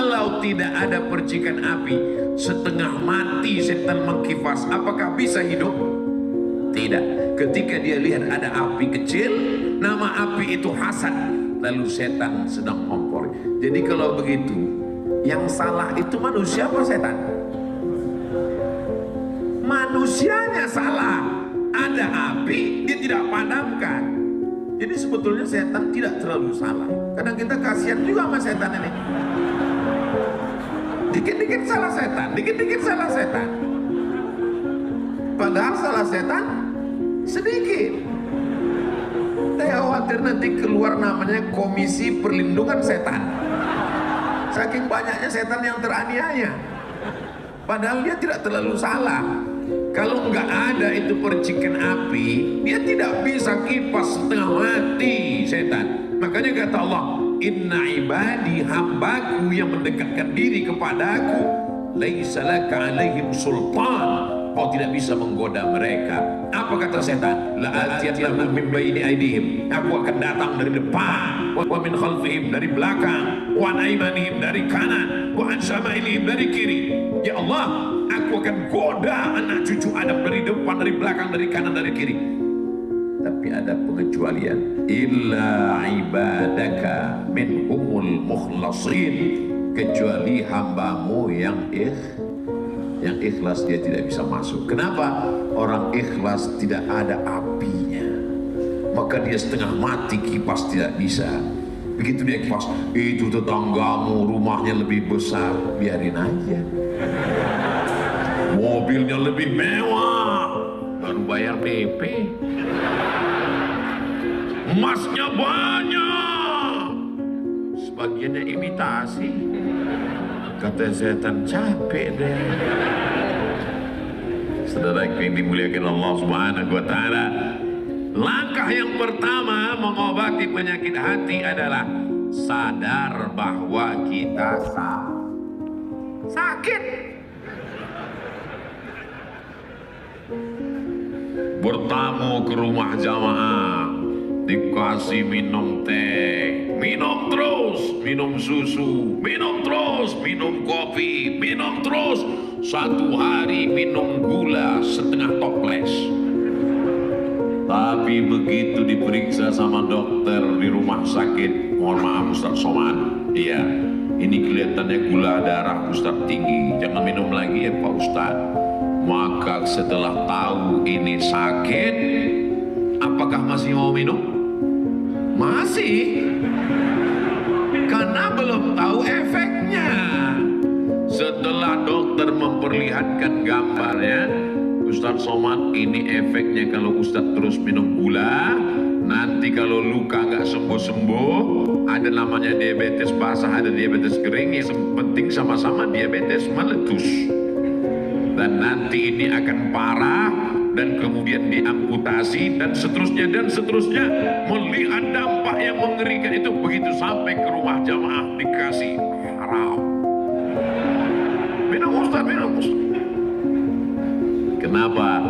Kalau tidak ada percikan api, setengah mati setan mengkipas, apakah bisa hidup? Tidak. Ketika dia lihat ada api kecil, nama api itu hasad, lalu setan sedang kompor. Jadi kalau begitu, yang salah itu manusia apa setan? Manusianya salah. Ada api, dia tidak padamkan. Jadi sebetulnya setan tidak terlalu salah. Kadang kita kasihan juga sama setan ini. Dikit-dikit salah setan, dikit-dikit salah setan. Padahal salah setan sedikit. Saya khawatir nanti keluar namanya Komisi Perlindungan Setan. Saking banyaknya setan yang teraniaya. Padahal dia tidak terlalu salah. Kalau nggak ada itu percikan api, dia tidak bisa kipas setengah mati setan. Makanya kata Allah, inna ibadi, hambaku yang mendekatkan diri kepadaku, laisa laka alaihim sultan, kau tidak bisa menggoda mereka. Apa kata setan? La'atiyat lahum min baini aidihim, aku akan datang dari depan, wa min khalfihim, dari belakang, wa an aymanihim, dari kanan, wa an syama'ilihim, dari kiri. Ya Allah, aku akan goda anak cucu Adam dari depan, dari belakang, dari kanan, dari kiri. Tapi ada pengecualian, illa ibadaka minhumul mukhlasin, kecuali hambamu yang ikhlas, dia tidak bisa masuk. Kenapa? Orang ikhlas tidak ada apinya, maka dia setengah mati kipas tidak bisa. Begitu dia kipas, itu tetanggamu rumahnya lebih besar, biarin aja. Mobilnya lebih mewah, baru bayar DP. Emasnya banyak, sebagiannya imitasi. Kata setan, capek deh. Saudara yang dimuliakan Allah Subhanahu wa Ta'ala, langkah yang pertama mengobati penyakit hati adalah sadar bahwa kita sakit. Bertamu ke rumah jamaah, dikasih minum teh, minum terus, minum susu, minum terus, minum kopi, minum terus. Satu hari minum gula setengah toples. Tapi begitu diperiksa sama dokter di rumah sakit, mohon maaf Ustaz Somad, iya, ini kelihatannya gula darah Ustaz tinggi, jangan minum lagi ya Pak Ustaz. Maka setelah tahu ini sakit, apakah masih mau minum? Masih, karena belum tahu efeknya. Setelah dokter memperlihatkan gambarnya, Ustaz Somad, ini efeknya kalau Ustaz terus minum gula, nanti kalau luka nggak sembuh-sembuh, ada namanya diabetes basah, ada diabetes kering, yang penting sama-sama diabetes meletus. Dan nanti ini akan parah, dan kemudian diamputasi, dan seterusnya, melihat dampak yang mengerikan itu. Begitu sampai ke rumah jamaah dikasih haram. Minum Ustaz, minum Ustaz. Kenapa?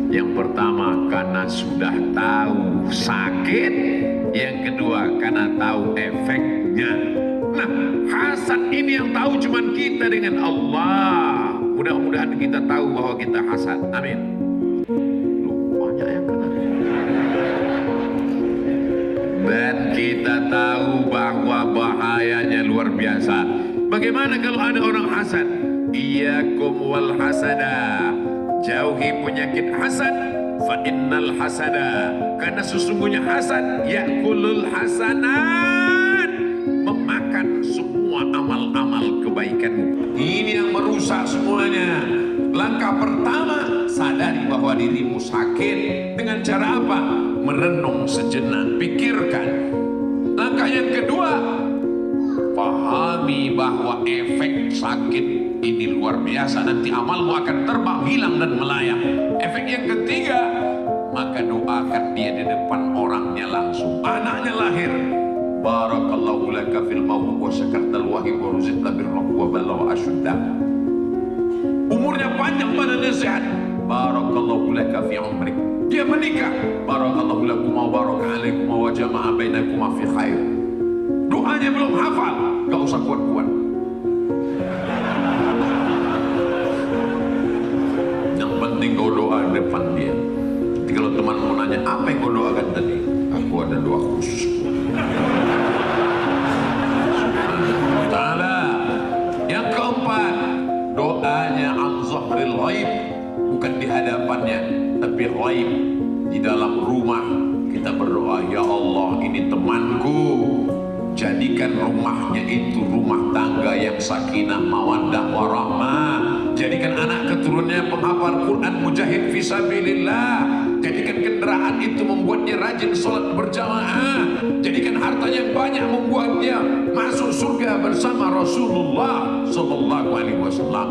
Yang pertama karena sudah tahu sakit, yang kedua karena tahu efeknya. Nah, hasad ini yang tahu cuman kita dengan Allah. Mudah-mudahan kita tahu bahwa kita hasad. Amin. Banyak yang kena. Dan kita tahu bahwa bahayanya luar biasa. Bagaimana kalau ada orang hasad? Iyyakum wal hasada, jauhi penyakit hasad. Fa innal hasada, karena sesungguhnya hasad yakulul hasanat, memakan semua amal-amal kebaikanmu. Ini yang merusak semuanya. Langkah pertama, sadari bahwa dirimu sakit. Dengan cara apa? Merenung sejenak, pikirkan. Langkah yang kedua, pahami bahwa efek sakit ini luar biasa, nanti amalmu akan terbang, hilang dan melayang. Efek yang ketiga, maka doakan dia di depan orangnya langsung. Anaknya lahir, barakallahu laka fil mawt wa syakartal wahib wa ruzqta birruh wa balagha ashuddah. Umurnya panjang, badannya sehat, barakallahu laka fi umrik. Dia menikah, barakallahu lakum wa baraka alaikum wa jama'a bainakum fi khair. Doanya belum hafal, gak usah kuat-kuat. di hadapannya, tapi ghaib di dalam rumah kita berdoa, ya Allah, ini temanku, jadikan rumahnya itu rumah tangga yang sakinah, mawaddah, warahmah. Jadikan anak keturunannya penghafal Quran, mujahid fisabilillah. Jadikan kendaraan itu membuatnya rajin sholat berjamaah. Jadikan hartanya yang banyak membuatnya masuk surga bersama Rasulullah Sallallahu Alaihi Wasallam.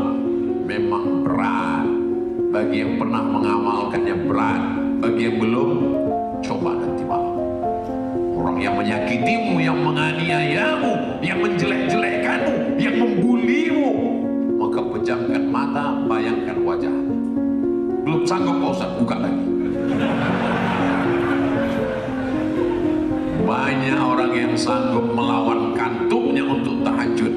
Memang berat bagi yang pernah mengamalkannya, berat bagi yang belum. Coba nanti malam, orang yang menyakitimu, yang menganiayamu, yang menjelek-jelekkanmu, yang membulimu, maka pejamkan mata, bayangkan wajah. Belum sanggup Pak Ustaz, buka lagi. Banyak orang yang sanggup melawan kantuknya untuk tahajud.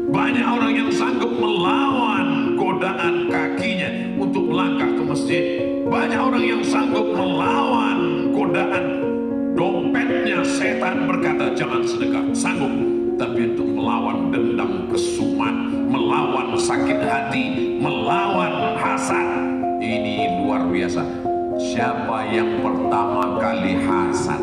Banyak orang yang sanggup melawan godaan kakinya untuk melangkah ke masjid. Banyak orang yang sanggup melawan godaan dompetnya. Setan berkata jangan sedekah, sanggup. Tapi untuk melawan dendam kesumat, melawan sakit hati, melawan hasad, ini luar biasa. Siapa yang pertama kali hasad,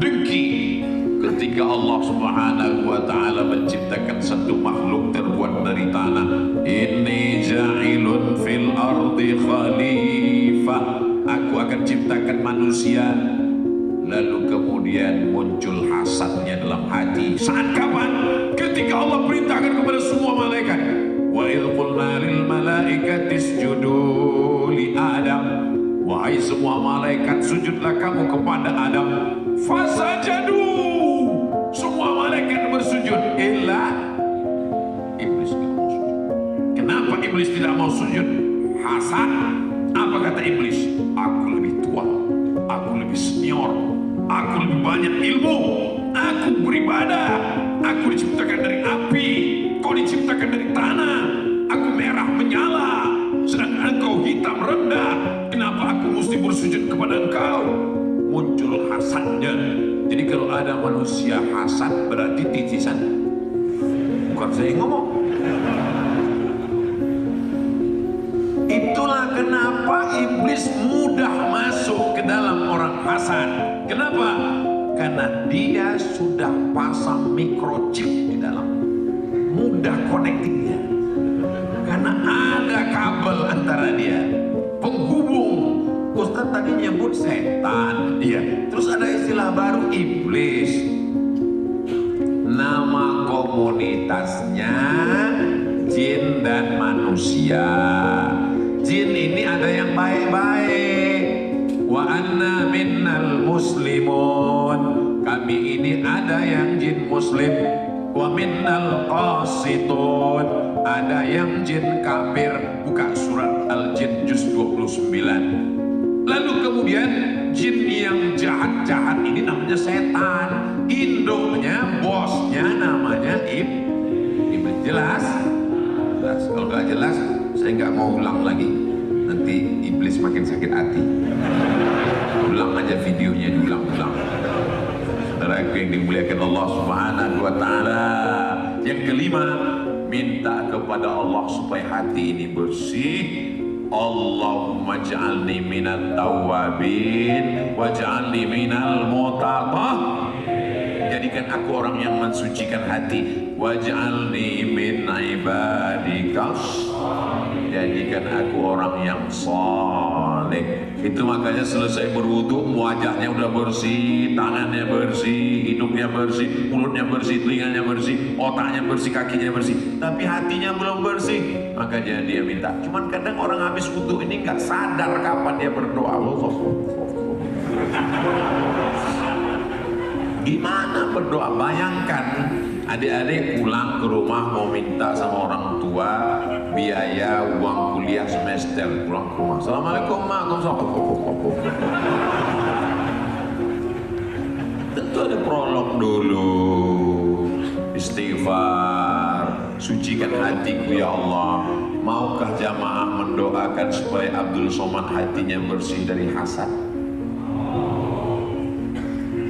dengki, ketika Allah Subhanahu wa ta'ala menciptakan satu makhluk terbuat dari tanah, inni ja'ilun fil ardi khalifah, aku akan ciptakan manusia. Lalu kemudian muncul hasadnya dalam hati. Saat kapan? Ketika Allah perintahkan kepada semua malaikat, wa idh qulna lil malaikati isjudu li Adam, wahai semua malaikat, sujudlah kamu kepada Adam. Fasajadu, semua malaikat bersujud, illa iblis tidak mau sujud. Kenapa iblis tidak mau sujud? Hasad. Apa kata iblis? Aku lebih tua, aku lebih senior, aku lebih banyak ilmu, aku beribadah, aku diciptakan dari api, kau diciptakan dari tanah, aku merah menyala, sedangkan engkau hitam rendah, kenapa aku mesti bersujud kepada engkau? Muncul hasadnya. Jadi kalau ada manusia hasad berarti titisan, bukan saya yang ngomong. Itulah kenapa iblis mudah masuk ke dalam orang hasad. Kenapa? Karena dia sudah pasang microchip di dalam, mudah connectingnya. Karena ada kabel antara dia, penghubung. Ustaz tadi nyebut setan, iya. Terus ada istilah baru, iblis. Nama komunitasnya jin dan manusia. Jin ini ada yang baik-baik. Wa anna minnal muslimun, kami ini ada yang jin muslim. Wa minnal qasitun, ada yang jin kafir. Buka surat Al-Jin juz 29. Lalu kemudian jin yang jahat-jahat ini namanya setan. Indonya, bosnya namanya iblis. Jelas? Jelas. Kalau nggak jelas, saya nggak mau ulang lagi. Nanti iblis makin sakit hati. Ulang aja videonya, diulang-ulang. Saudaraku yang dimuliakan Allah Subhanahu wa ta'ala. Yang kelima, minta kepada Allah supaya hati ini bersih. Allahumma ja'alni minat tawwabin waj'alni minal mutatahhirin. Jadikan aku orang yang mensucikan hati. Waj'alni min ibadikas, jadikan aku orang yang saleh. Itu makanya selesai berwudu, wajahnya udah bersih, tangannya bersih, hidungnya bersih, mulutnya bersih, telinganya bersih, otaknya bersih, kakinya bersih, tapi hatinya belum bersih. Makanya dia minta. Cuman kadang orang habis wudu ini nggak sadar kapan dia berdoa. Gimana berdoa? Bayangkan adik-adik pulang ke rumah mau minta sama orang tua biaya uang kuliah semester, pulang ke rumah, assalamualaikum mak, tentu ada prolog dulu, istighfar, sucikan hatiku ya Allah. Maukah jamaah mendoakan supaya Abdul Somad hatinya bersih dari hasad?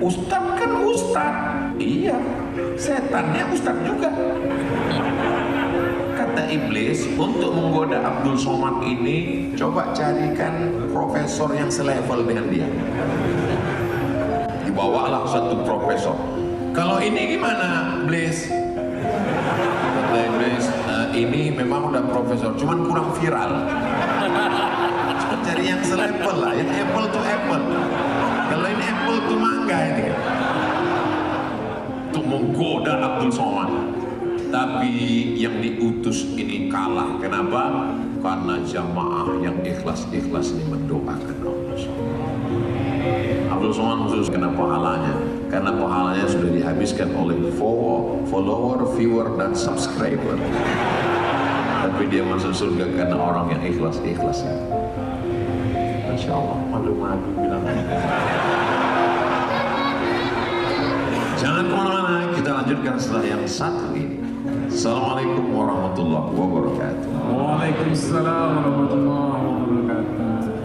Ustadz kan ustadz, iya, setannya ustadz juga. Kata Kata iblis, untuk menggoda Abdul Somad ini, coba carikan profesor yang selevel dengan dia. Dibawalah satu profesor. Kalau ini gimana, iblis? Kata iblis, ini memang udah profesor, cuman kurang viral. Coba cari yang selevel lah, yang apple to apple. Kalau ini apple to mangga ini. Untuk menggoda Abdul Somad. Tapi yang diutus ini kalah. Kenapa? Karena jamaah yang ikhlas-ikhlas ini mendoakan Abdul Somad. Abdul Somad khusus kena pahalanya. Karena pahalanya sudah dihabiskan oleh follower, viewer, dan subscriber. Tapi dia masuk surga karena orang yang ikhlas-ikhlas. Masya Allah, malu-malu bilang. Jangan kemana-mana, kita lanjutkan setelah yang satu ini. Assalamualaikum warahmatullahi wabarakatuh. Waalaikumsalam warahmatullahi wabarakatuh.